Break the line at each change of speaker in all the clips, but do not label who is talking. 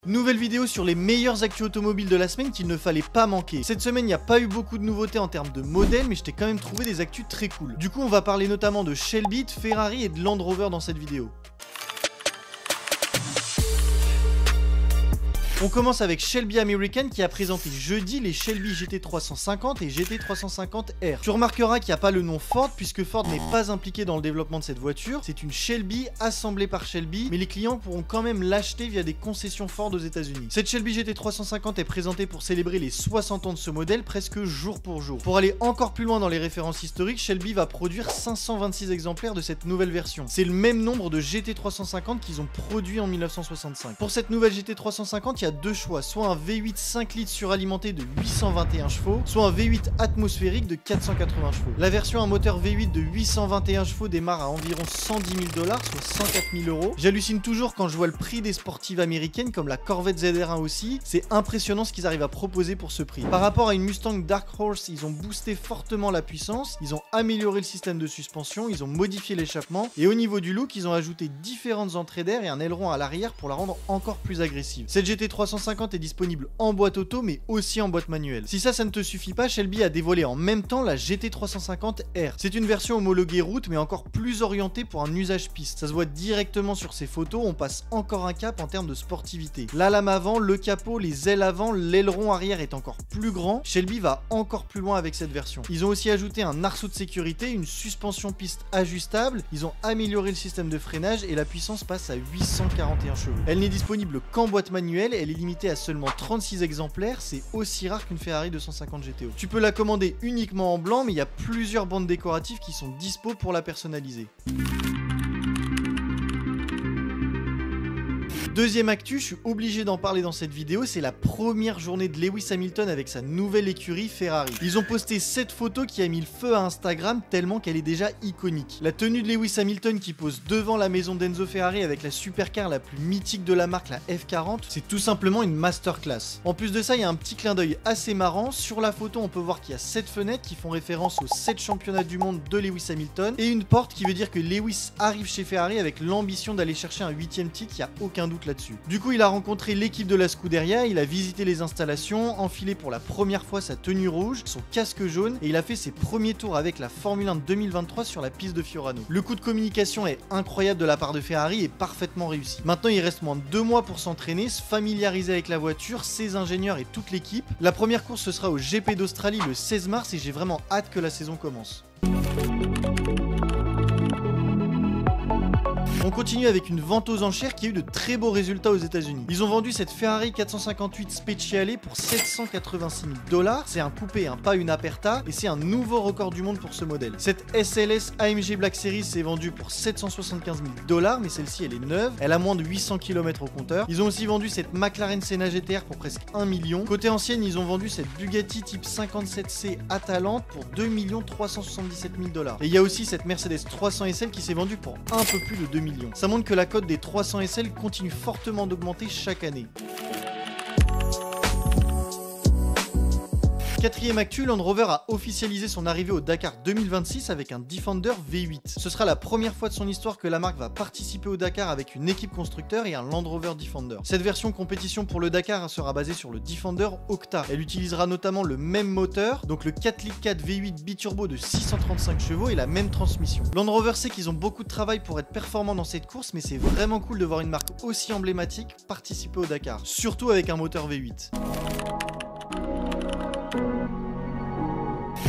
Nouvelle vidéo sur les meilleures actus automobiles de la semaine qu'il ne fallait pas manquer. Cette semaine, il n'y a pas eu beaucoup de nouveautés en termes de modèles, mais je t'ai quand même trouvé des actus très cool. Du coup, on va parler notamment de Shelby, de Ferrari et de Land Rover dans cette vidéo. On commence avec Shelby American qui a présenté jeudi les Shelby GT350 et GT350R. Tu remarqueras qu'il n'y a pas le nom Ford puisque Ford n'est pas impliqué dans le développement de cette voiture. C'est une Shelby assemblée par Shelby, mais les clients pourront quand même l'acheter via des concessions Ford aux États-Unis. Cette Shelby GT350 est présentée pour célébrer les 60 ans de ce modèle presque jour pour jour. Pour aller encore plus loin dans les références historiques, Shelby va produire 526 exemplaires de cette nouvelle version. C'est le même nombre de GT350 qu'ils ont produit en 1965. Pour cette nouvelle GT350, il y a deux choix, soit un V8 5 litres suralimenté de 821 chevaux, soit un V8 atmosphérique de 480 chevaux. La version à moteur V8 de 821 chevaux démarre à environ 110 000 $, soit 104 000 €. J'hallucine toujours quand je vois le prix des sportives américaines comme la Corvette ZR1 aussi, c'est impressionnant ce qu'ils arrivent à proposer pour ce prix. Par rapport à une Mustang Dark Horse, ils ont boosté fortement la puissance, ils ont amélioré le système de suspension, ils ont modifié l'échappement, et au niveau du look, ils ont ajouté différentes entrées d'air et un aileron à l'arrière pour la rendre encore plus agressive. Cette GT350 est disponible en boîte auto mais aussi en boîte manuelle. Si ça ne te suffit pas, Shelby a dévoilé en même temps la GT350R. C'est une version homologuée route mais encore plus orientée pour un usage piste. Ça se voit directement sur ces photos, on passe encore un cap en termes de sportivité. La lame avant, le capot, les ailes avant, l'aileron arrière est encore plus grand. Shelby va encore plus loin avec cette version. Ils ont aussi ajouté un arceau de sécurité, une suspension piste ajustable, ils ont amélioré le système de freinage et la puissance passe à 841 chevaux. Elle n'est disponible qu'en boîte manuelle, elle est limitée à seulement 36 exemplaires, c'est aussi rare qu'une Ferrari 250 GTO. Tu peux la commander uniquement en blanc, mais il y a plusieurs bandes décoratives qui sont dispo pour la personnaliser. Deuxième actu, je suis obligé d'en parler dans cette vidéo, c'est la première journée de Lewis Hamilton avec sa nouvelle écurie Ferrari. Ils ont posté cette photo qui a mis le feu à Instagram tellement qu'elle est déjà iconique. La tenue de Lewis Hamilton qui pose devant la maison d'Enzo Ferrari avec la supercar la plus mythique de la marque, la F40, c'est tout simplement une masterclass. En plus de ça, il y a un petit clin d'œil assez marrant. Sur la photo, on peut voir qu'il y a 7 fenêtres qui font référence aux 7 championnats du monde de Lewis Hamilton et une porte qui veut dire que Lewis arrive chez Ferrari avec l'ambition d'aller chercher un 8e titre, il n'y a aucun doute là-dessus. Du coup, il a rencontré l'équipe de la Scuderia, il a visité les installations, enfilé pour la première fois sa tenue rouge, son casque jaune et il a fait ses premiers tours avec la Formule 1 2023 sur la piste de Fiorano. Le coup de communication est incroyable de la part de Ferrari et parfaitement réussi. Maintenant, il reste moins de 2 mois pour s'entraîner, se familiariser avec la voiture, ses ingénieurs et toute l'équipe. La première course ce sera au GP d'Australie le 16 mars et j'ai vraiment hâte que la saison commence. On continue avec une vente aux enchères qui a eu de très beaux résultats aux États-Unis. Ils ont vendu cette Ferrari 458 Speciale pour 786 000 $. C'est un coupé, pas une Aperta, et c'est un nouveau record du monde pour ce modèle. Cette SLS AMG Black Series s'est vendue pour 775 000 $, mais celle-ci elle est neuve, elle a moins de 800 km au compteur. Ils ont aussi vendu cette McLaren Senna GTR pour presque 1 million. Côté ancienne, ils ont vendu cette Bugatti Type 57C Atalante pour 2 377 000 $. Et il y a aussi cette Mercedes 300 SL qui s'est vendue pour un peu plus de 2 millions. Ça montre que la cote des 300 SL continue fortement d'augmenter chaque année. Quatrième actu, Land Rover a officialisé son arrivée au Dakar 2026 avec un Defender V8. Ce sera la première fois de son histoire que la marque va participer au Dakar avec une équipe constructeur et un Land Rover Defender. Cette version compétition pour le Dakar sera basée sur le Defender Octa. Elle utilisera notamment le même moteur, donc le 4 litres 4 V8 biturbo de 635 chevaux et la même transmission. Land Rover sait qu'ils ont beaucoup de travail pour être performants dans cette course, mais c'est vraiment cool de voir une marque aussi emblématique participer au Dakar, surtout avec un moteur V8.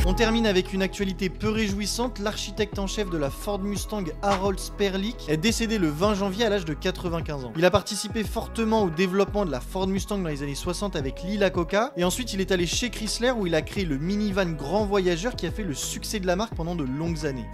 On termine avec une actualité peu réjouissante, l'architecte en chef de la Ford Mustang Harold Sperlich est décédé le 20 janvier à l'âge de 95 ans. Il a participé fortement au développement de la Ford Mustang dans les années 60 avec Lee Iacocca et ensuite il est allé chez Chrysler où il a créé le minivan grand voyageur qui a fait le succès de la marque pendant de longues années.